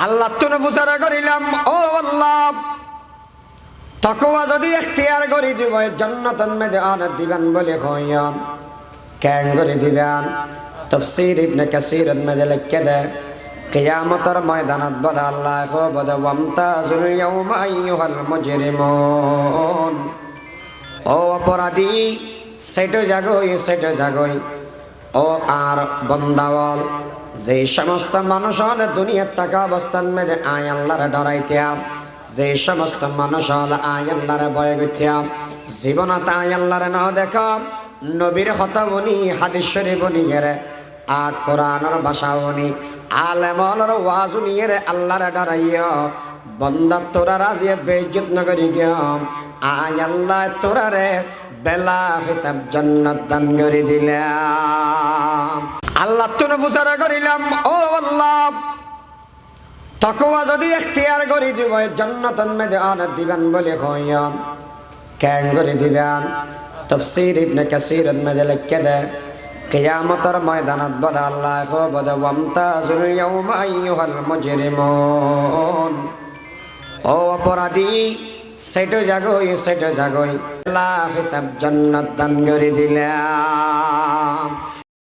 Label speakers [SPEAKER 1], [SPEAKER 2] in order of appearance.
[SPEAKER 1] আল্লাহ তুমি বুঝারা করিলাম ও আল্লাহ তাকওয়া যদি ইখতিয়ার করি দিব জান্নাতান মেদান দিবেন বলে কইয়াম কেন করে দিবেন তাফসীর ইবনে কাসীর মধ্যে লিখে দেয় কিয়ামতের ময়দানত বলে আল্লাহ বলে ওয়ামতাজুল ইয়াউমা আইয়ুহাল মুজরিমুন ও অপরাধী সেটা জাগই ও আর বন্দাওয়াল যে সমস্ত মানুষ হলে দুনিয়ার টাকা অবস্থান মেদে আয় আল্লাহরে ডরাইতিয়াম যে সমস্ত মানুষ হলে আয় আল্লাহরে ভয় করতিয়াম জীবনত আয় আল্লাহরে না দেখা নবীর কথা বনি হাদিস শরীফ বনি গেরে আর কোরআনের ভাষা বনি আলেমর ওয়াজ নিয়ে রে আল্লাহরে ডরাইয়া বন্দা তোরা রাজিয়ে বেইজ্জত নগরি গিয়াম আয় আল্লাহ তোরা রে বেলা হিসাব জান্নাত দান করে দিলাম আল্লাহ তুমি বুঝারা করিলাম ও আল্লাহ তাকওয়া যদি ইখতিয়ার করি দিব জান্নাতান মেদান দিবেন বলে কইয়াম কেন করে দিবেন তাফসীর ইবনে কাসীর মধ্যে লিখে দেয় কিয়ামতের ময়দানত বলে আল্লাহ বলে ওয়ামতাজুল ইয়াউমা আইয়ুহাল মুজরিমুন ও অপরাধী সেটা জাগই আল্লাহ হিসাব জান্নাত দান করে দিলাম।